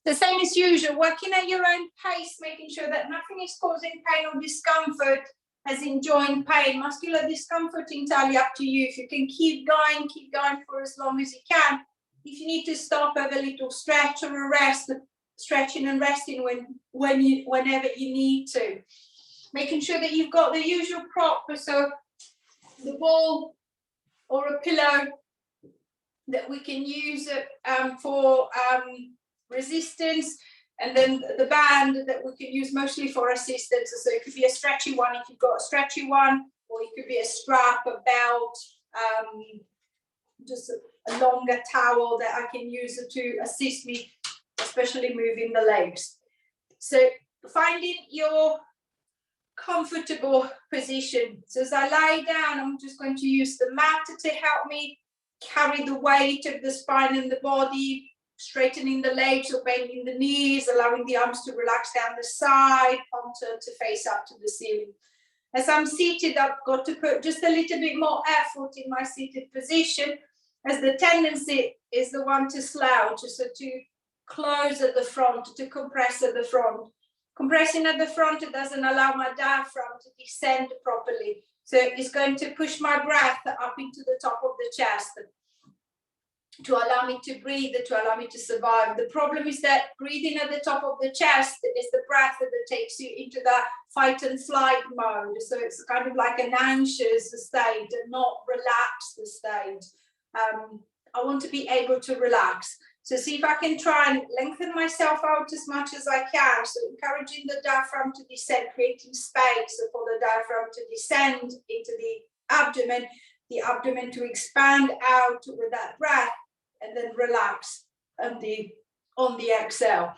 The same as usual, working at your own pace, making sure that nothing is causing pain or discomfort, as in joint pain. Muscular discomfort, entirely up to you. If you can keep going for as long as you can. If you need to stop, have a little stretch or a rest, stretching and resting whenever you need to. Making sure that you've got the usual prop, so the ball or a pillow that we can use for resistance, and then the band that we can use mostly for assistance. So it could be a stretchy one if you've got a stretchy one, or it could be a strap, a belt, just a longer towel that I can use to assist me, especially moving the legs. So finding your comfortable position. So as I lie down, I'm just going to use the mat to help me carry the weight of the spine and the body, straightening the legs or bending the knees, allowing the arms to relax down the side, palm to face up to the ceiling. As I'm seated, I've got to put just a little bit more effort in my seated position, as the tendency is the one to slouch, so to close at the front, to compress at the front. Compressing at the front, it doesn't allow my diaphragm to descend properly. So it's going to push my breath up into the top of the chest to allow me to breathe, to allow me to survive. The problem is that breathing at the top of the chest is the breath that takes you into the fight and flight mode. So it's kind of like an anxious state and not relaxed state. I want to be able to relax. So see if I can try and lengthen myself out as much as I can. So encouraging the diaphragm to descend, creating space for the diaphragm to descend into the abdomen to expand out with that breath, and then relax on the exhale.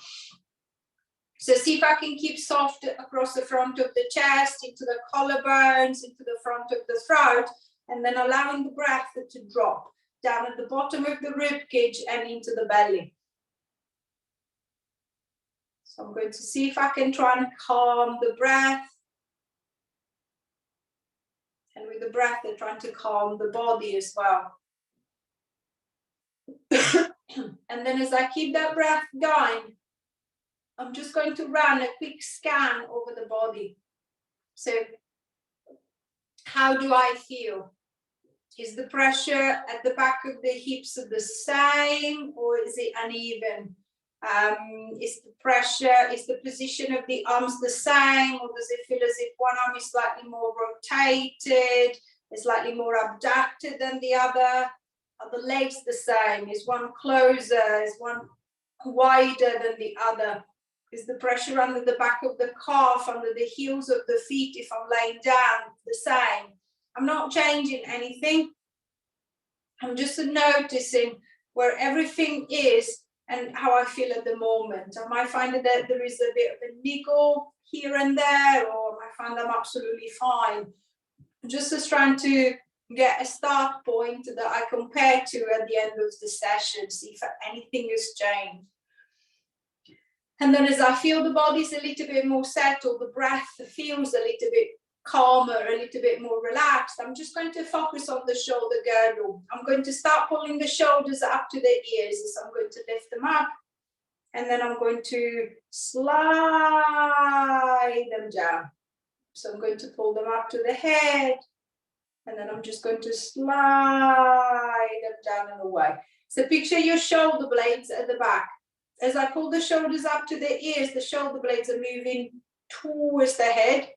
So see if I can keep soft across the front of the chest, into the collarbones, into the front of the throat, and then allowing the breath to drop down at the bottom of the rib cage and into the belly. So I'm going to see if I can try and calm the breath. And with the breath, they're trying to calm the body as well. And then as I keep that breath going, I'm just going to run a quick scan over the body. So how do I feel? Is the pressure at the back of the hips the same, or is it uneven? Is the pressure, is the position of the arms the same, or does it feel as if one arm is slightly more rotated, is slightly more abducted than the other? Are the legs the same? Is one closer? Is one wider than the other? Is the pressure under the back of the calf, under the heels of the feet, if I'm laying down, the same? I'm not changing anything. I'm just noticing where everything is and how I feel at the moment. I might find that there is a bit of a niggle here and there, or I find I'm absolutely fine. I'm just trying to get a start point that I compare to at the end of the session, see if anything has changed. And then as I feel the body's a little bit more settled, the breath feels a little bit calmer, a little bit more relaxed, I'm just going to focus on the shoulder girdle. I'm going to start pulling the shoulders up to the ears. So I'm going to lift them up, and then I'm going to slide them down. So I'm going to pull them up to the head, and then I'm just going to slide them down and away. So picture your shoulder blades at the back. As I pull the shoulders up to the ears, the shoulder blades are moving towards the head.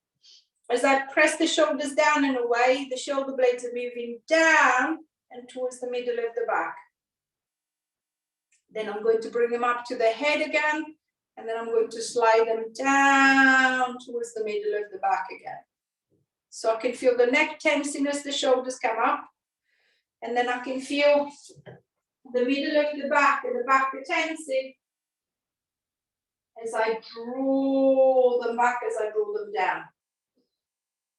As I press the shoulders down and away, the shoulder blades are moving down and towards the middle of the back. Then I'm going to bring them up to the head again, and then I'm going to slide them down towards the middle of the back again. So I can feel the neck tensing as the shoulders come up, and then I can feel the middle of the back and the back tensing as I draw them back, as I draw them down.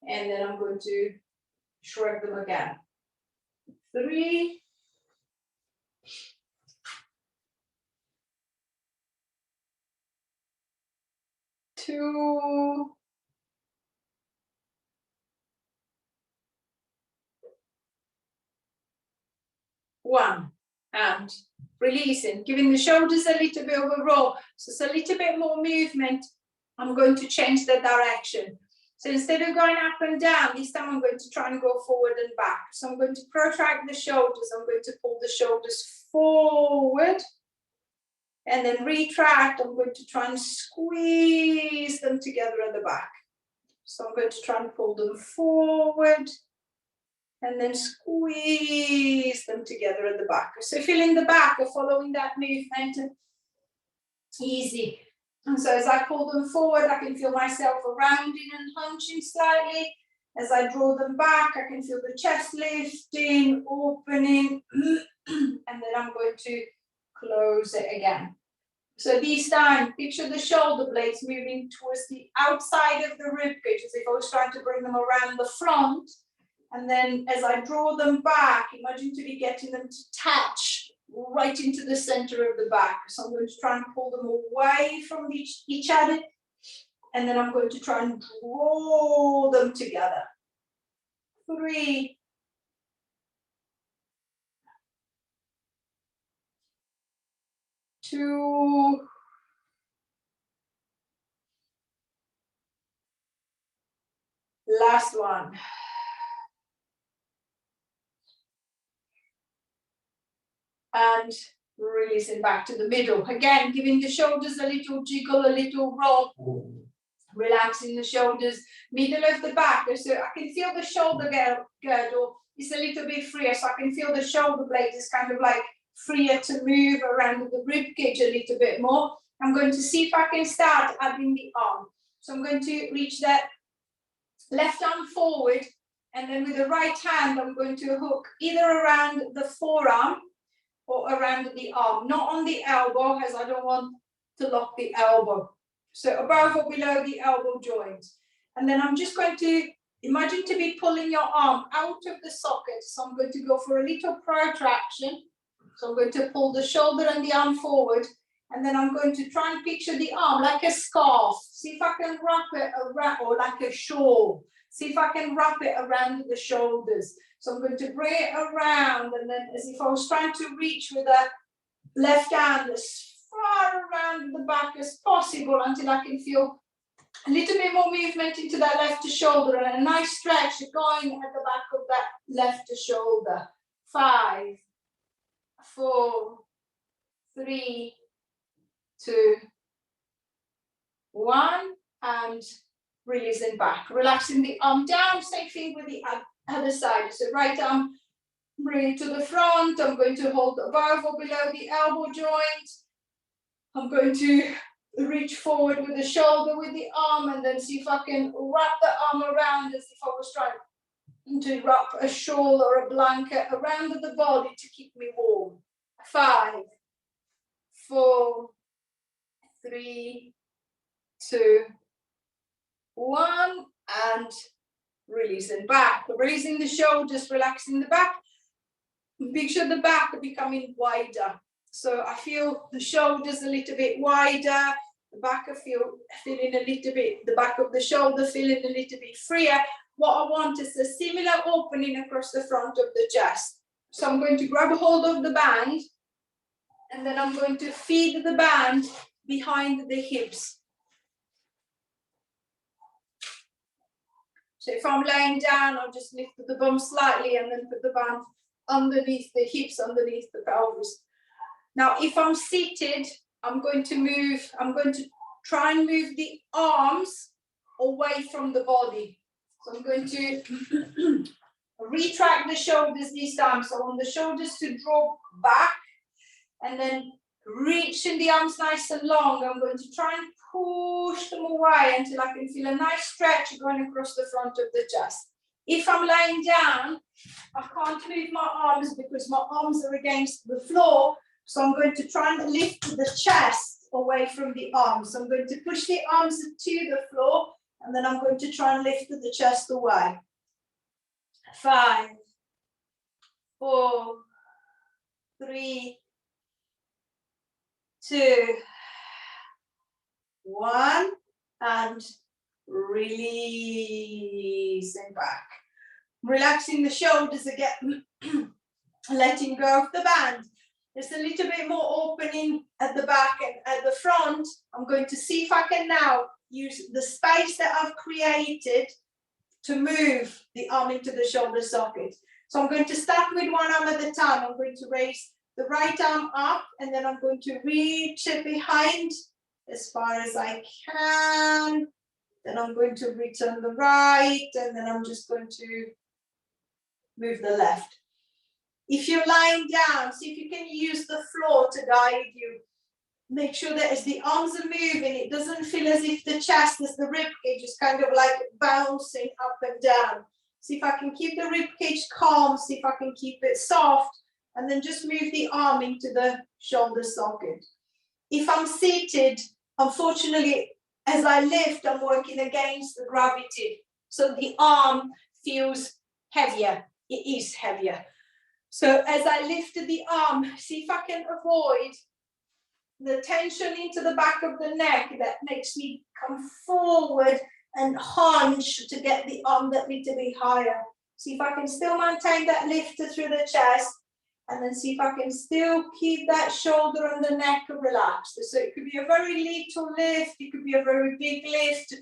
And then I'm going to shrug them again. 3, 2, 1, and releasing, giving the shoulders a little bit of a roll. So it's a little bit more movement. I'm going to change the direction. So instead of going up and down, this time I'm going to try and go forward and back. So I'm going to protract the shoulders. I'm going to pull the shoulders forward and then retract. I'm going to try and squeeze them together at the back. So I'm going to try and pull them forward and then squeeze them together at the back. So feeling the back of following that movement, easy. And so as I pull them forward, I can feel myself rounding and hunching slightly. As I draw them back, I can feel the chest lifting, opening, and then I'm going to close it again. So this time, picture the shoulder blades moving towards the outside of the ribcage, as if I was trying to bring them around the front. And then as I draw them back, imagine to be getting them to touch right into the center of the back. So I'm going to try and pull them away from each other. And then I'm going to try and draw them together. 3, 2, last one. And releasing back to the middle. Again, giving the shoulders a little jiggle, a little roll. Relaxing the shoulders, middle of the back. So I can feel the shoulder girdle is a little bit freer. So I can feel the shoulder blade is kind of like freer to move around the rib cage a little bit more. I'm going to see if I can start adding the arm. So I'm going to reach that left arm forward, and then with the right hand, I'm going to hook either around the forearm or around the arm, not on the elbow, as I don't want to lock the elbow. So above or below the elbow joint. And then I'm just going to imagine to be pulling your arm out of the socket. So I'm going to go for a little protraction. So I'm going to pull the shoulder and the arm forward. And then I'm going to try and picture the arm like a scarf. See if I can wrap it around, or like a shawl. See if I can wrap it around the shoulders. So I'm going to bring it around, and then as if I was trying to reach with a left hand as far around the back as possible until I can feel a little bit more movement into that left shoulder and a nice stretch going at the back of that left shoulder. 5, 4, 3, 2, 1, and releasing back. Relaxing the arm down, same thing with the other side. So right arm, bring it to the front. I'm going to hold above or below the elbow joint. I'm going to reach forward with the shoulder with the arm, and then see if I can wrap the arm around as if I was trying to wrap a shawl or a blanket around the body to keep me warm. 5, 4, 3, 2, 1, and releasing back. Releasing the shoulders, relaxing the back. Picture the back becoming wider. So I feel the shoulders a little bit wider, the back I feeling a little bit, the back of the shoulder feeling a little bit freer. What I want is a similar opening across the front of the chest. So I'm going to grab a hold of the band, and then I'm going to feed the band behind the hips. So if I'm laying down, I'll just lift the bum slightly and then put the band underneath the hips, underneath the pelvis. Now, if I'm seated, I'm going to try and move the arms away from the body. So I'm going to retract the shoulders this time. So I want the shoulders to draw back, and then reaching the arms nice and long. I'm going to try and push them away until I can feel a nice stretch going across the front of the chest. If I'm laying down, I can't move my arms because my arms are against the floor. So I'm going to try and lift the chest away from the arms. So I'm going to push the arms to the floor, and then I'm going to try and lift the chest away. 5, 4, 3, 2, 1, and releasing back. Relaxing the shoulders again, letting go of the band. There's a little bit more opening at the back and at the front. I'm going to see if I can now use the space that I've created to move the arm into the shoulder socket. So I'm going to start with one arm at a time. I'm going to raise the right arm up, and then I'm going to reach it behind as far as I can. Then I'm going to return the right, and then I'm just going to move the left. If you're lying down, see if you can use the floor to guide you. Make sure that as the arms are moving, it doesn't feel as if the chest, as the rib cage is kind of like bouncing up and down. See if I can keep the rib cage calm, see if I can keep it soft, and then just move the arm into the shoulder socket. If I'm seated, unfortunately, as I lift, I'm working against the gravity. So the arm feels heavier. It is heavier. So as I lift the arm, see if I can avoid the tension into the back of the neck that makes me come forward and hunch to get the arm that little bit higher. See if I can still maintain that lift through the chest, and then see if I can still keep that shoulder and the neck relaxed. So it could be a very little lift, it could be a very big lift.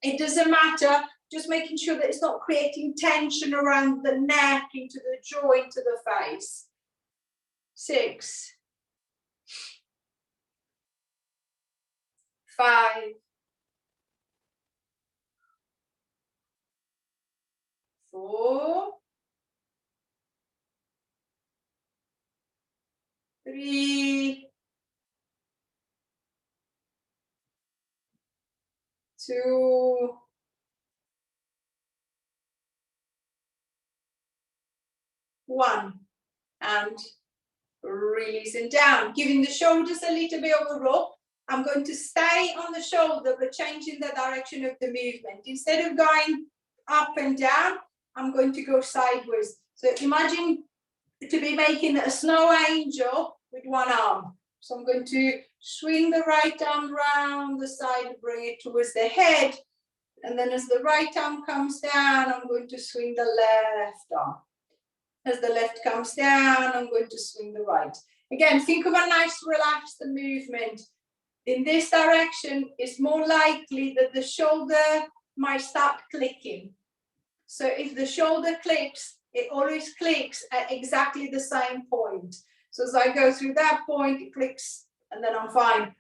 It doesn't matter, just making sure that it's not creating tension around the neck, into the jaw, into the face. 6, 5, 4, 3, 2, 1, and releasing down, giving the shoulders a little bit of a roll. I'm going to stay on the shoulder, but changing the direction of the movement. Instead of going up and down, I'm going to go sideways. So imagine to be making a snow angel with one arm. So I'm going to swing the right arm round the side, bring it towards the head. And then as the right arm comes down, I'm going to swing the left arm. As the left comes down, I'm going to swing the right. Again, think of a nice relaxed movement. In this direction, it's more likely that the shoulder might start clicking. So if the shoulder clicks, it always clicks at exactly the same point. So as I go through that point, it clicks, and then I'm fine.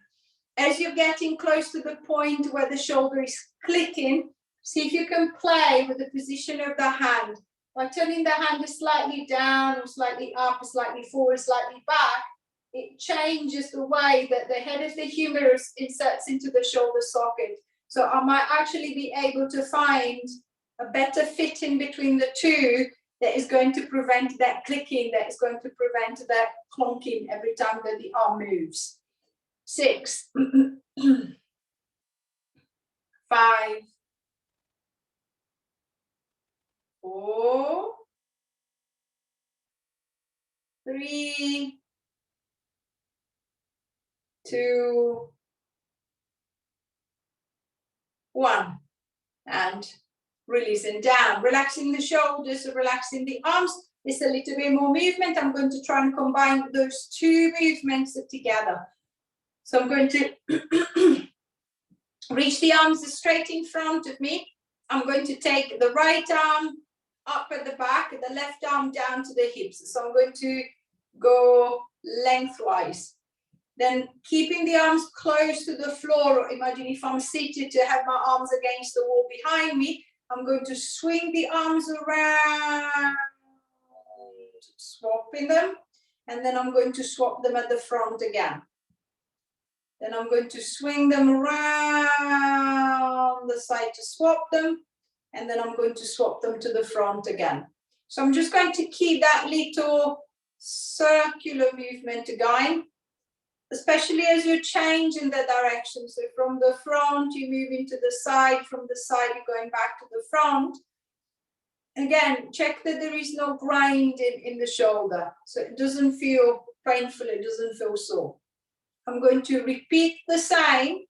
As you're getting close to the point where the shoulder is clicking, see if you can play with the position of the hand. By turning the hand slightly down, or slightly up, slightly forward, slightly back, it changes the way that the head of the humerus inserts into the shoulder socket. So I might actually be able to find a better fit in between the two that is going to prevent that clicking, that is going to prevent that clunking every time that the arm moves. 6, 5, 4, 3, 2, 1, and releasing down, relaxing the shoulders, relaxing the arms. It's a little bit more movement. I'm going to try and combine those two movements together. So I'm going to reach the arms straight in front of me. I'm going to take the right arm up at the back, the left arm down to the hips. So I'm going to go lengthwise. Then keeping the arms close to the floor, imagine if I'm seated to have my arms against the wall behind me, I'm going to swing the arms around, swapping them, and then I'm going to swap them at the front again. Then I'm going to swing them around the side to swap them, and then I'm going to swap them to the front again. So I'm just going to keep that little circular movement going, especially as you're changing the direction. So from the front, you move into the side, from the side, you're going back to the front. Again, check that there is no grinding in the shoulder, so it doesn't feel painful, it doesn't feel sore. I'm going to repeat the same,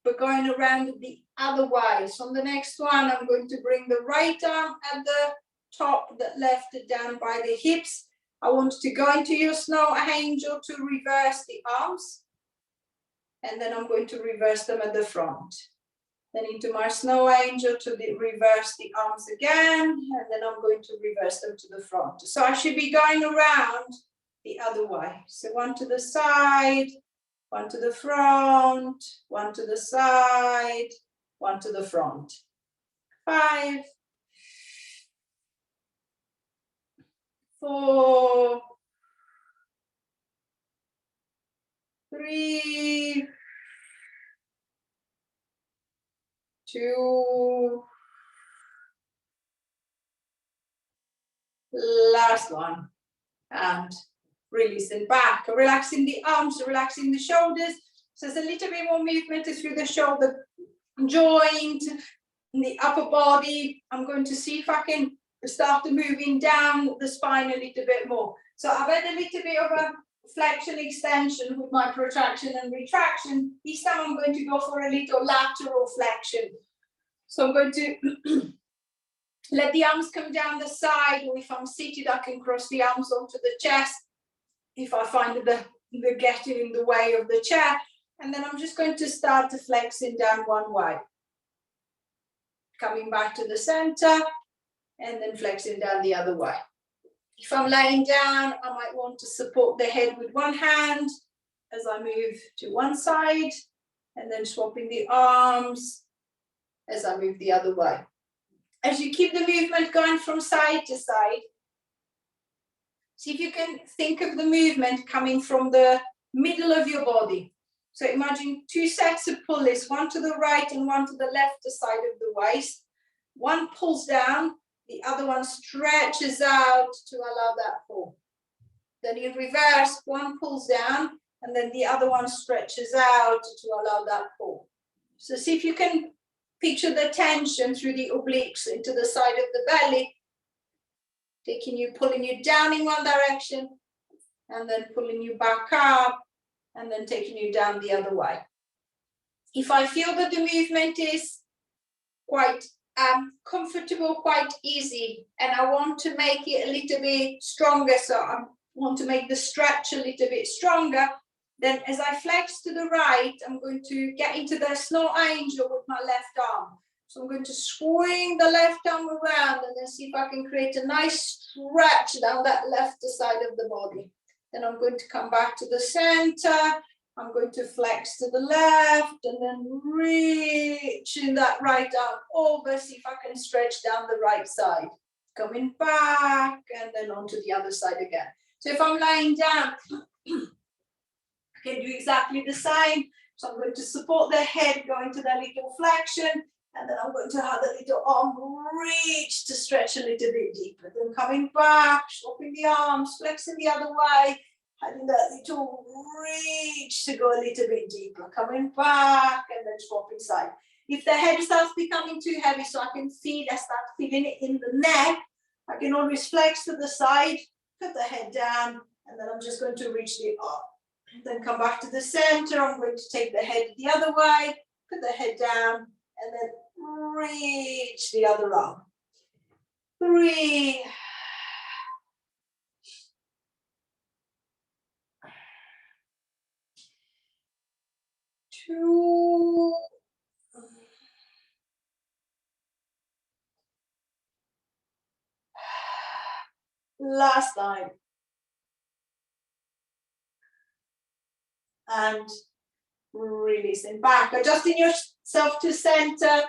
but going around the other way. So on the next one, I'm going to bring the right arm at the top, the left down by the hips. I want to go into your snow angel to reverse the arms. And then I'm going to reverse them at the front. Then into my snow angel to reverse the arms again. And then I'm going to reverse them to the front. So I should be going around the other way. So one to the side, one to the front, one to the side, one to the front. 5, 4, 3, 2, last one, and releasing back, relaxing the arms, relaxing the shoulders. So there's a little bit more movement through the shoulder joint, the upper body. I'm going to see if I can start moving down the spine a little bit more. So I've had a little bit of a flexion extension with my protraction and retraction. This time I'm going to go for a little lateral flexion. So I'm going to let the arms come down the side, or if I'm seated, I can cross the arms onto the chest if I find that they're getting in the way of the chair. And then I'm just going to start to flexing down one way. Coming back to the center, and then flexing down the other way. If I'm laying down, I might want to support the head with one hand as I move to one side, and then swapping the arms as I move the other way. As you keep the movement going from side to side, see if you can think of the movement coming from the middle of your body. So imagine 2 sets of pulleys, one to the right and one to the left side of the waist. One pulls down, the other one stretches out to allow that pull. Then in reverse, one pulls down, and then the other one stretches out to allow that pull. So see if you can picture the tension through the obliques into the side of the belly, pulling you down in one direction, and then pulling you back up, and then taking you down the other way. If I feel that the movement is quite comfortable, quite easy, and I want to make it a little bit stronger, so I want to make the stretch a little bit stronger, then as I flex to the right, I'm going to get into the snow angel with my left arm. So I'm going to swing the left arm around and then see if I can create a nice stretch down that left side of the body. Then I'm going to come back to the center. I'm going to flex to the left and then reaching that right arm over, see if I can stretch down the right side. Coming back and then onto the other side again. So if I'm lying down, I can do exactly the same. So I'm going to support the head, going to that little flexion, and then I'm going to have the little arm reach to stretch a little bit deeper. Then coming back, swapping the arms, flexing the other way, having that little reach to go a little bit deeper. Coming back and then swapping side. If the head starts becoming too heavy, so I start feeling it in the neck, I can always flex to the side, put the head down, and then I'm just going to reach the arm. Then come back to the center. I'm going to take the head the other way, put the head down, and then reach the other arm. 3, 2, last time. And releasing back, adjusting yourself to center,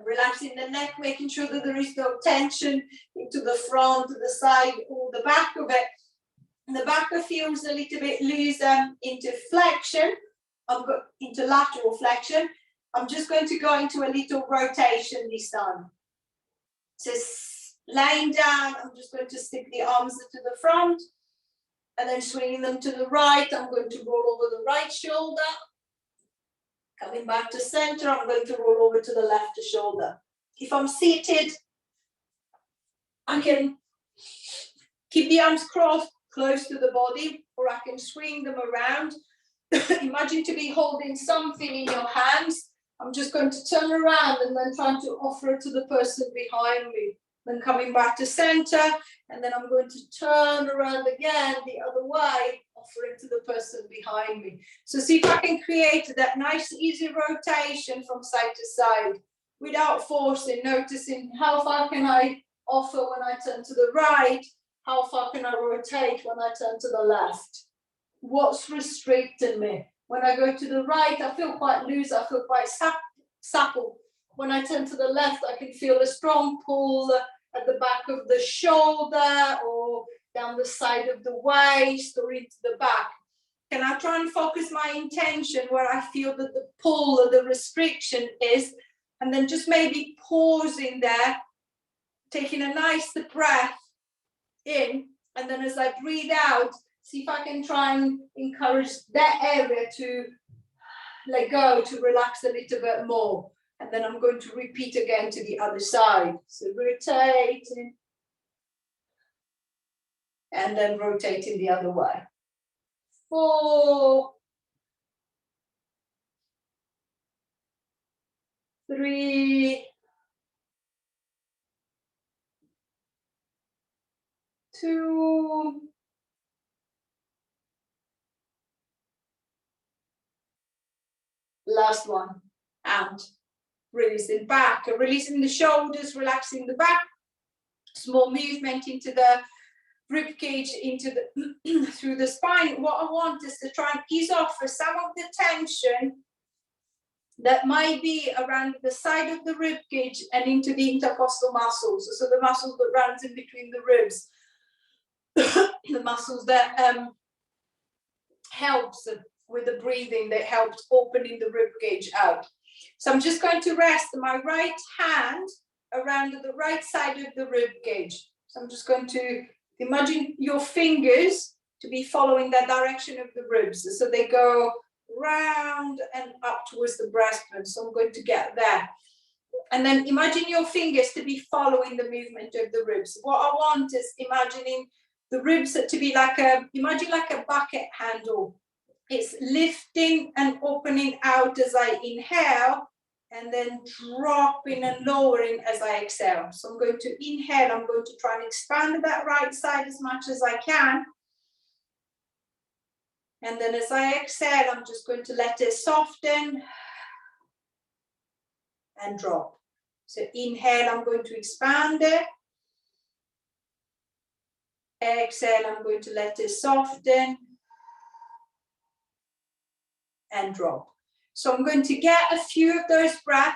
relaxing the neck, making sure that there is no tension into the front, the side, or the back of it. And the back feels a little bit looser into flexion. I'm going into lateral flexion. I'm just going to go into a little rotation this time. So laying down, I'm just going to stick the arms to the front, and then swinging them to the right. I'm going to roll over the right shoulder. Coming back to center, I'm going to roll over to the left shoulder. If I'm seated, I can keep the arms crossed close to the body, or I can swing them around. Imagine to be holding something in your hands. I'm just going to turn around and then trying to offer it to the person behind me. then coming back to center, and then I'm going to turn around again the other way, offering to the person behind me. So see if I can create that nice easy rotation from side to side without forcing, noticing how far can I offer when I turn to the right, how far can I rotate when I turn to the left. What's restricting me? When I go to the right, I feel quite loose, I feel quite supple. When I turn to the left, I can feel a strong pull at the back of the shoulder or down the side of the waist or into the back. Can I try and focus my intention where I feel that the pull or the restriction is, and then just maybe pausing there, taking a nice breath in, and then as I breathe out, see if I can try and encourage that area to let go, to relax a little bit more. And then I'm going to repeat again to the other side. So rotating, and then rotating the other way. 4, 3, 2, last one, and releasing back, releasing the shoulders, relaxing the back, small movement into the rib cage, into the through the spine. What I want is to try and ease off for some of the tension that might be around the side of the rib cage and into the intercostal muscles, so the muscles that runs in between the ribs, the muscles that helps with the breathing, that helps opening the rib cage out. So I'm just going to rest my right hand around the right side of the rib cage. So I'm just going to imagine your fingers to be following that direction of the ribs. So they go round and up towards the breastbone. So I'm going to get there. And then imagine your fingers to be following the movement of the ribs. What I want is imagining the ribs to be like imagine like a bucket handle. It's lifting and opening out as I inhale, and then dropping and lowering as I exhale. So I'm going to inhale, I'm going to try and expand that right side as much as I can. And then as I exhale, I'm just going to let it soften and drop. So inhale, I'm going to expand it. Exhale, I'm going to let it soften and drop. So I'm going to get a few of those breaths.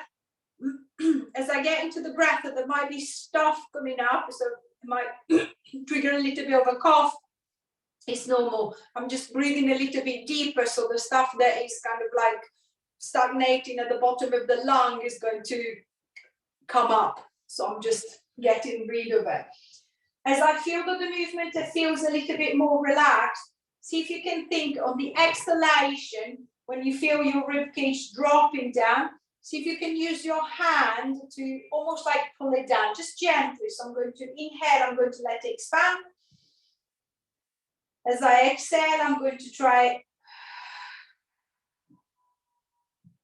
As I get into the breath, that there might be stuff coming up, so it might trigger a little bit of a cough. It's normal. I'm just breathing a little bit deeper, so the stuff that is kind of like stagnating at the bottom of the lung is going to come up. So I'm just getting rid of it. As I feel that the movement feels a little bit more relaxed, see if you can think on the exhalation, when you feel your rib cage dropping down, see if you can use your hand to almost like pull it down, just gently. So I'm going to inhale, I'm going to let it expand. As I exhale, I'm going to try,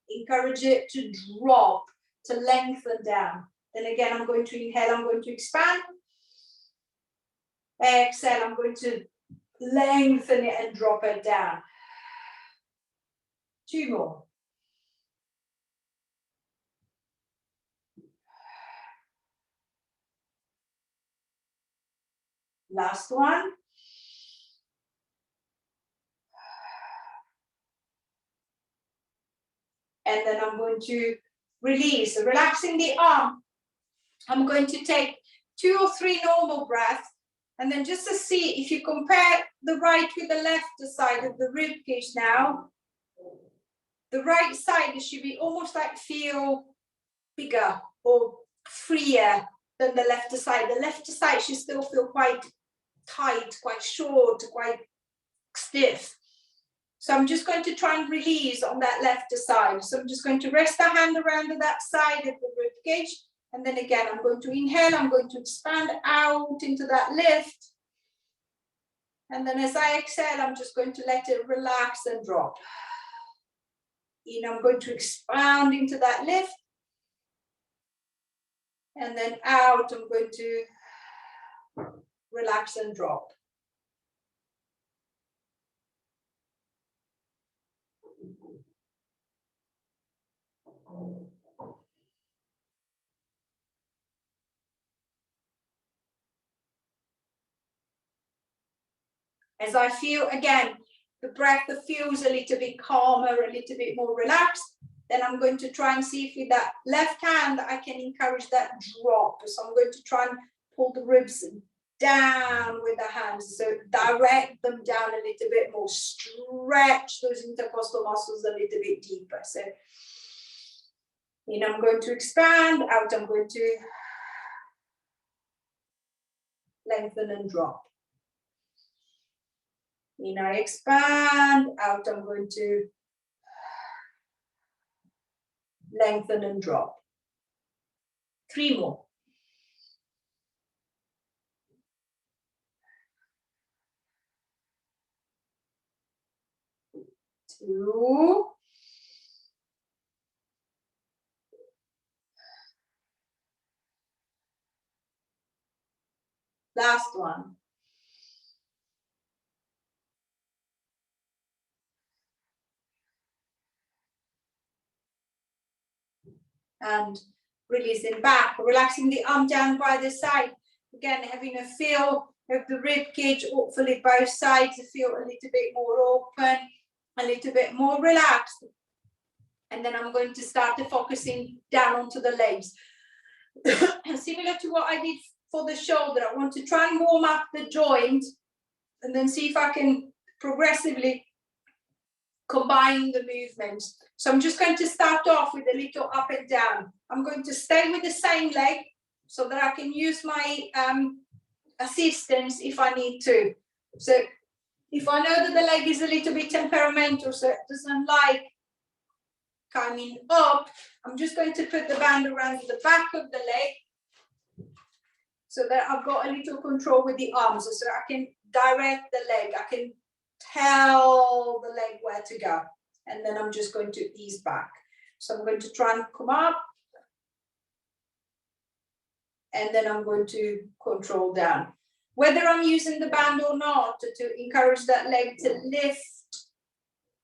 encourage it to drop, to lengthen down. Then again, I'm going to inhale, I'm going to expand. Exhale, I'm going to lengthen it and drop it down. 2 more. Last one. And then I'm going to release, relaxing the arm. I'm going to take 2 or 3 normal breaths, and then just to see if you compare the right with the left side of the rib cage now, the right side should be almost like feel bigger or freer than the left side. The left side should still feel quite tight, quite short, quite stiff. So I'm just going to try and release on that left side. So I'm just going to rest the hand around that side of the rib cage. And then again, I'm going to inhale, I'm going to expand out into that lift. And then as I exhale, I'm just going to let it relax and drop. In, I'm going to expand into that lift. And then out, I'm going to relax and drop. As I feel, again, the breath feels a little bit calmer, a little bit more relaxed, then I'm going to try and see if with that left hand I can encourage that drop. So I'm going to try and pull the ribs down with the hands. So direct them down a little bit more, stretch those intercostal muscles a little bit deeper. So in, I'm going to expand, out, I'm going to lengthen and drop. In, I expand, out, I'm going to lengthen and drop. 3 more. 2. Last one. And releasing back, relaxing the arm down by the side. Again, having a feel of the rib cage, hopefully both sides feel a little bit more open, a little bit more relaxed. And then I'm going to start focusing down onto the legs. Similar to what I did for the shoulder, I want to try and warm up the joint and then see if I can progressively combine the movements. So I'm just going to start off with a little up and down. I'm going to stay with the same leg so that I can use my assistance if I need to. So if I know that the leg is a little bit temperamental, so it doesn't like coming up, I'm just going to put the band around the back of the leg so that I've got a little control with the arms, so I can direct the leg, I can tell the leg where to go, and then I'm just going to ease back. So I'm going to try and come up, and then I'm going to control down. Whether I'm using the band or not, to encourage that leg to lift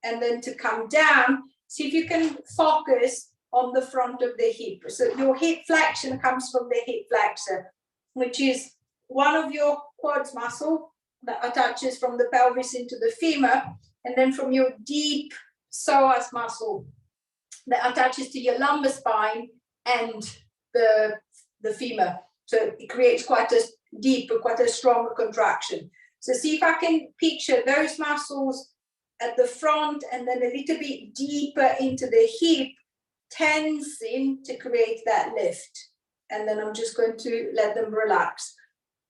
and then to come down, see if you can focus on the front of the hip. So your hip flexion comes from the hip flexor, which is one of your quads muscle that attaches from the pelvis into the femur, and then from your deep psoas muscle that attaches to your lumbar spine and the femur. So it creates quite a deep, quite a strong contraction. So see if I can picture those muscles at the front and then a little bit deeper into the hip, tensing to create that lift. And then I'm just going to let them relax.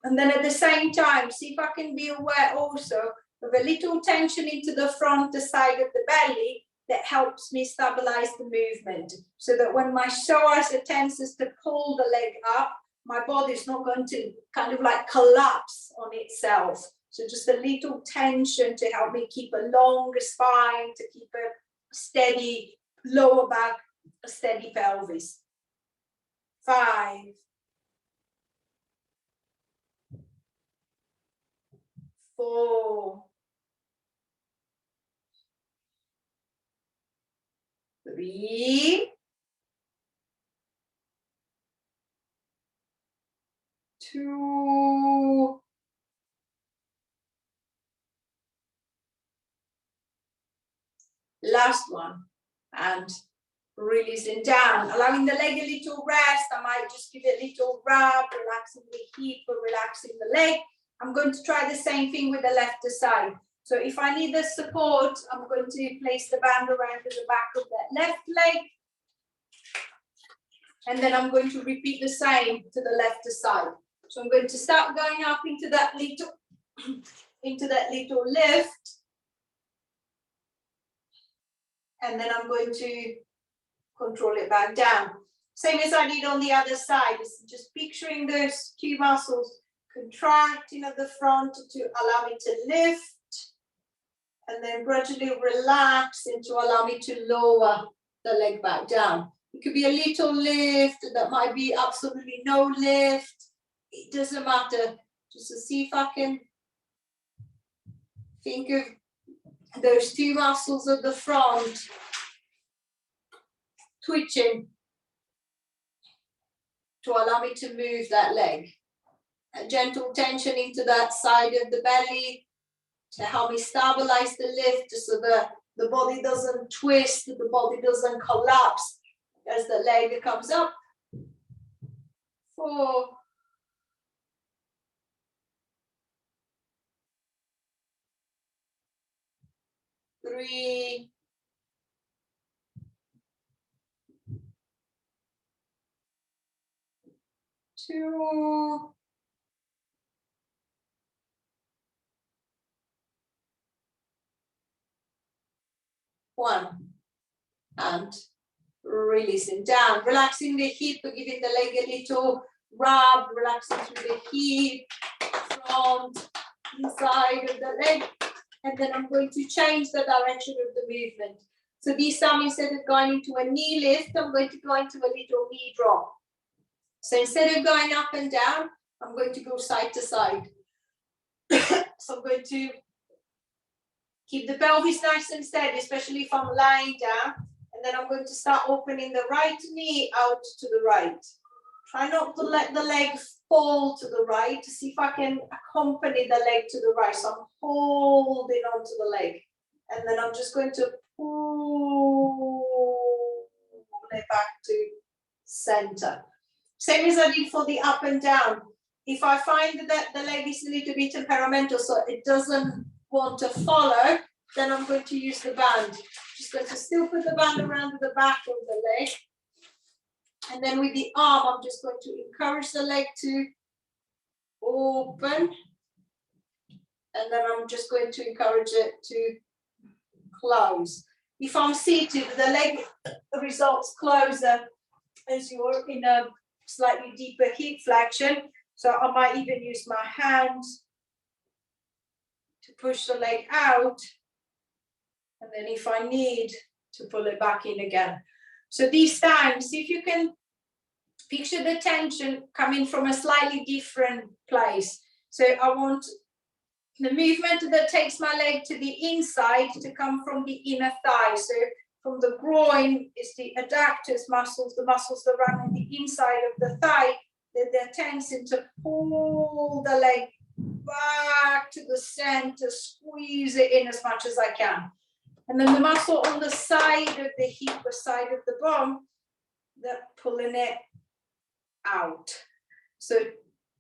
And then at the same time, see if I can be aware also of a little tension into the front, the side of the belly, that helps me stabilize the movement, so that when my psoas tenses to pull the leg up, my body is not going to kind of like collapse on itself. So just a little tension to help me keep a longer spine, to keep a steady lower back, a steady pelvis. 5, 4, 3, 2, last one, and releasing down, allowing the leg a little rest. I might just give it a little rub, relaxing the hip or relaxing the leg. I'm going to try the same thing with the left side. So if I need the support, I'm going to place the band around the back of that left leg. And then I'm going to repeat the same to the left side. So I'm going to start going up into that little lift. And then I'm going to control it back down. Same as I did on the other side. It's just picturing those two muscles contracting at the front to allow me to lift, and then gradually relax and to allow me to lower the leg back down. It could be a little lift, that might be absolutely no lift. It doesn't matter. Just to see if I can think of those two muscles at the front twitching to allow me to move that leg. A gentle tension into that side of the belly to help me stabilize the lift so that the body doesn't twist, the body doesn't collapse as the leg comes up. 4, 3, 2, 1, and releasing down, relaxing the hip, giving the leg a little rub, relaxing through the hip, front, inside of the leg, and then I'm going to change the direction of the movement. So this time, instead of going into a knee lift, I'm going to go into a little knee drop. So instead of going up and down, I'm going to go side to side. So I'm going to keep the pelvis nice and steady, especially if I'm lying down. And then I'm going to start opening the right knee out to the right. Try not to let the leg fall to the right, to see if I can accompany the leg to the right. So I'm holding onto the leg. And then I'm just going to pull it back to center. Same as I did for the up and down. If I find that the leg is a little bit temperamental, so it doesn't want to follow, then I'm going to use the band. Just going to still put the band around the back of the leg. And then with the arm, I'm just going to encourage the leg to open. And then I'm just going to encourage it to close. If I'm seated, the leg results closer as you're in a slightly deeper hip flexion. So I might even use my hands to push the leg out. And then if I need to pull it back in again. So these times, if you can picture the tension coming from a slightly different place. So I want the movement that takes my leg to the inside to come from the inner thigh. So from the groin is the adductors muscles, the muscles that run on the inside of the thigh. They're tensing to pull the leg back to the center, squeeze it in as much as I can. And then the muscle on the side of the hip or side of the bum, they're pulling it out. So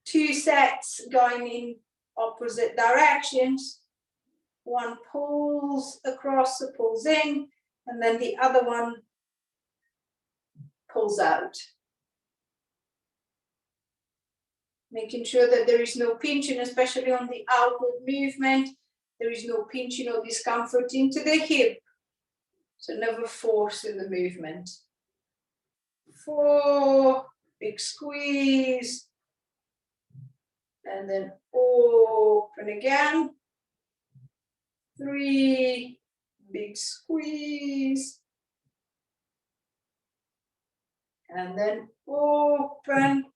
2 sets going in opposite directions. One pulls across, pulls in, and then the other one pulls out. Making sure that there is no pinching, especially on the outward movement. There is no pinching or discomfort into the hip. So never force in the movement. 4, big squeeze. And then open again. 3, big squeeze. And then open.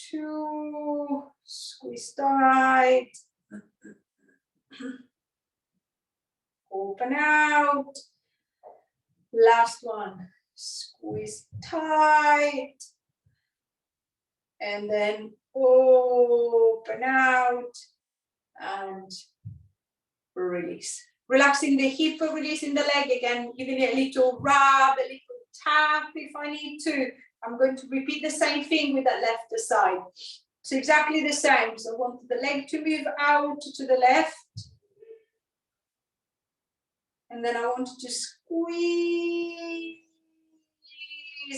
2, squeeze tight. Open out. Last one, squeeze tight. And then open out and release. Relaxing the hip, releasing the leg again, giving it a little rub, a little tap if I need to. I'm going to repeat the same thing with that left side. So exactly the same. So I want the leg to move out to the left. And then I want to squeeze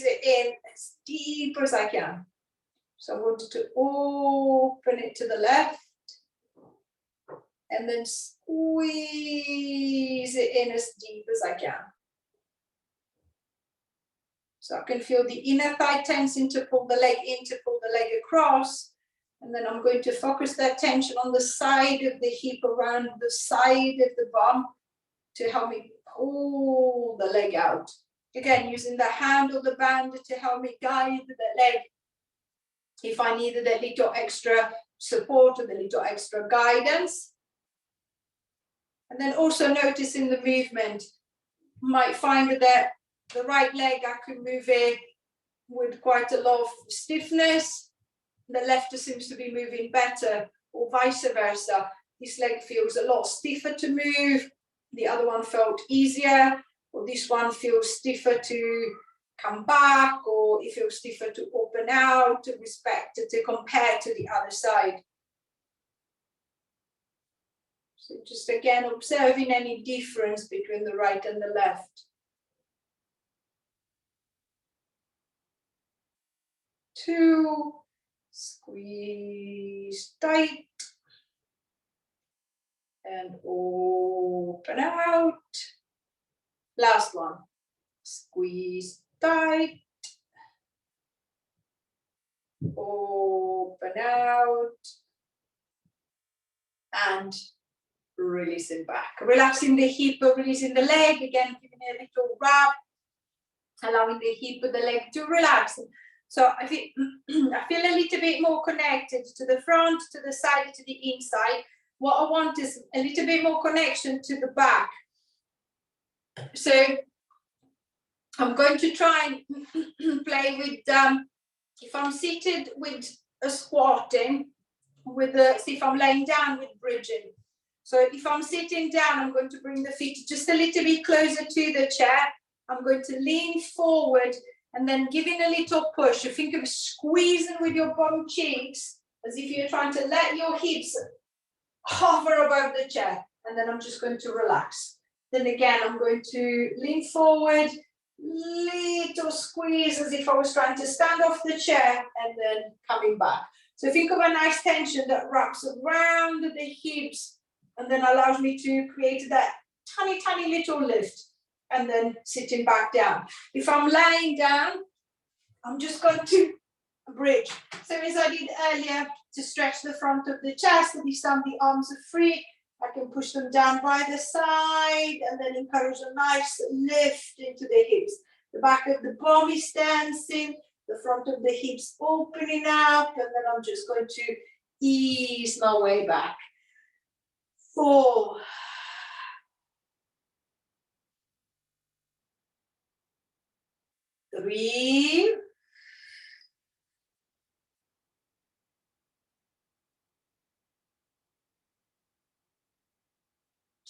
it in as deep as I can. So I wanted to open it to the left and then squeeze it in as deep as I can. So I can feel the inner thigh tensing to pull the leg in, to pull the leg across. And then I'm going to focus that tension on the side of the hip, around the side of the bum, to help me pull the leg out. Again, using the hand or the band to help me guide the leg if I needed a little extra support or a little extra guidance. And then also noticing the movement. Might find that the right leg I can move it with quite a lot of stiffness. The left seems to be moving better, or vice versa. This leg feels a lot stiffer to move. The other one felt easier, or this one feels stiffer to come back, or it feels stiffer to open out, to compare to the other side. So just again, observing any difference between the right and the left. 2, squeeze tight, and open out. Last one, squeeze tight, open out, and releasing back. Relaxing the hip, releasing the leg, again giving it a little rub, allowing the hip and the leg to relax. So I feel a little bit more connected to the front, to the side, to the inside. What I want is a little bit more connection to the back. So I'm going to try and play with, if I'm seated with a squatting, see if I'm laying down with bridging. So if I'm sitting down, I'm going to bring the feet just a little bit closer to the chair. I'm going to lean forward and then giving a little push. You think of squeezing with your bottom cheeks as if you're trying to let your hips hover above the chair. And then I'm just going to relax. Then again, I'm going to lean forward, little squeeze as if I was trying to stand off the chair and then coming back. So think of a nice tension that wraps around the hips and then allows me to create that tiny, tiny little lift and then sitting back down. If I'm lying down, I'm just going to bridge. Same as I did earlier, to stretch the front of the chest. And this time the arms are free. I can push them down by the side and then encourage a nice lift into the hips. The back of the bum is dancing, the front of the hips opening up, and then I'm just going to ease my way back. 4. 3.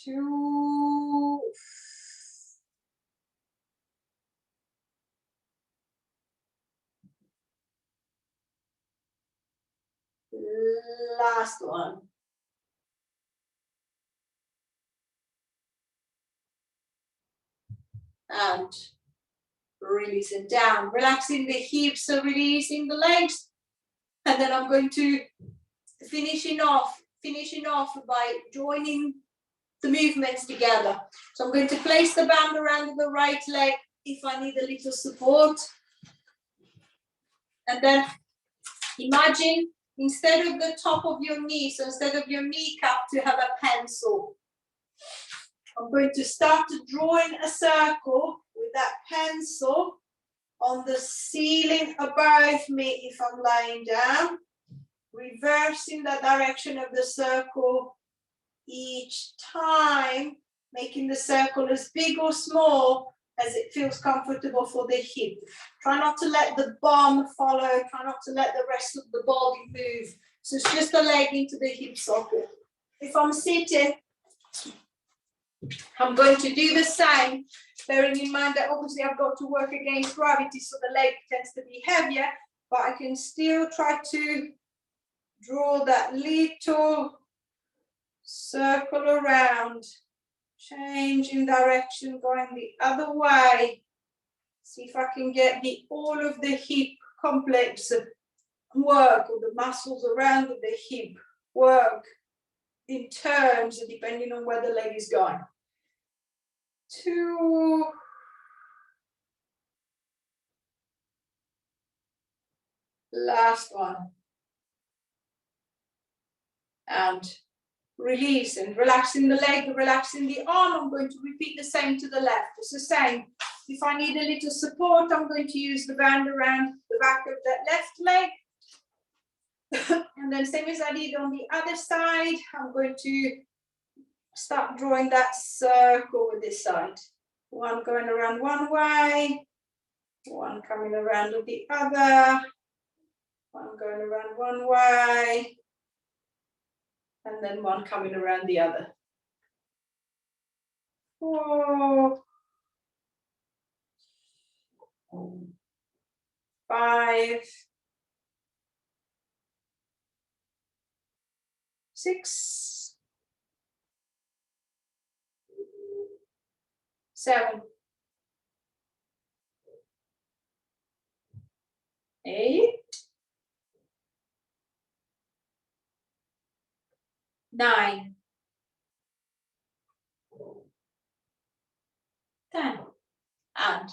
2. Last one. And releasing down, relaxing the hips, so releasing the legs. And then I'm going to finishing off by joining the movements together. So I'm going to place the band around the right leg if I need a little support. And then imagine instead of the top of your knee, so instead of your kneecap to have a pencil, I'm going to start drawing a circle with that pencil on the ceiling above me if I'm lying down, reversing the direction of the circle each time, making the circle as big or small as it feels comfortable for the hip. Try not to let the bum follow, try not to let the rest of the body move. So it's just the leg into the hip socket. If I'm sitting, I'm going to do the same, bearing in mind that obviously I've got to work against gravity, so the leg tends to be heavier, but I can still try to draw that little circle around, changing direction, going the other way. See if I can get all of the hip complex work, or the muscles around the hip work in turns, depending on where the leg is going. 2. Last one. And release and relaxing the leg, relaxing the arm. I'm going to repeat the same to the left. It's the same. If I need a little support, I'm going to use the band around the back of that left leg. And then same as I did on the other side, I'm going to start drawing that circle with this side. One going around one way, one coming around with the other, one going around one way, and then one coming around the other. 4, 5, 6, 7, 8, 9, 10, and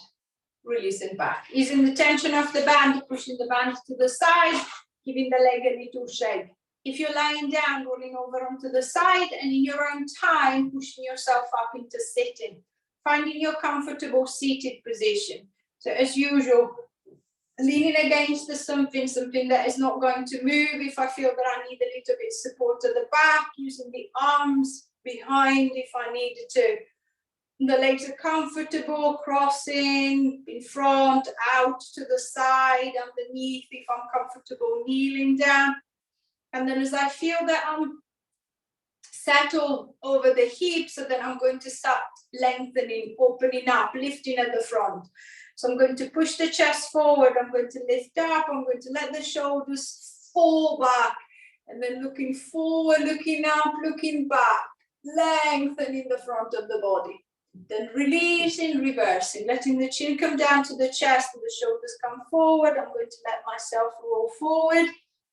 releasing back. Easing the tension of the band, pushing the band to the side, giving the leg a little shake. If you're lying down, rolling over onto the side, and in your own time, pushing yourself up into sitting, finding your comfortable seated position. So as usual, leaning against the something that is not going to move. If I feel that I need a little bit support at the back, using the arms behind if I needed to. The legs are comfortable, crossing in front, out to the side, underneath if I'm comfortable, kneeling down. And then as I feel that I'm settled over the hips, so then I'm going to start lengthening, opening up, lifting at the front. So I'm going to push the chest forward, I'm going to lift up, I'm going to let the shoulders fall back, and then looking forward, looking up, looking back, lengthening the front of the body. Then releasing, reversing, letting the chin come down to the chest and the shoulders come forward. I'm going to let myself roll forward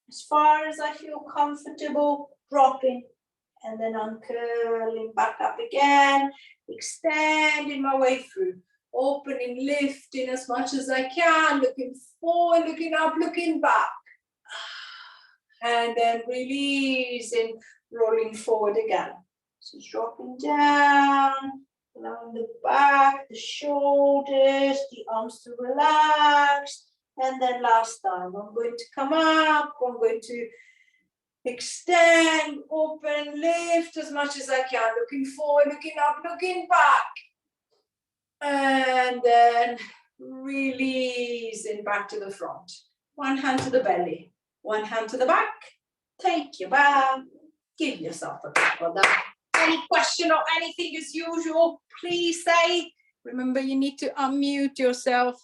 as far as I feel comfortable, dropping, and then I'm curling back up again, extending my way through, opening, lifting as much as I can, looking forward, looking up, looking back, and then releasing, rolling forward again. So dropping down, allowing the back, the shoulders, the arms to relax. And then last time, I'm going to come up, I'm going to extend, open, lift as much as I can, looking forward, looking up, looking back. And then releasing back to the front. One hand to the belly, one hand to the back. Take your bow, give yourself a clap on that. Any question or anything as usual, please say. Remember, you need to unmute yourself.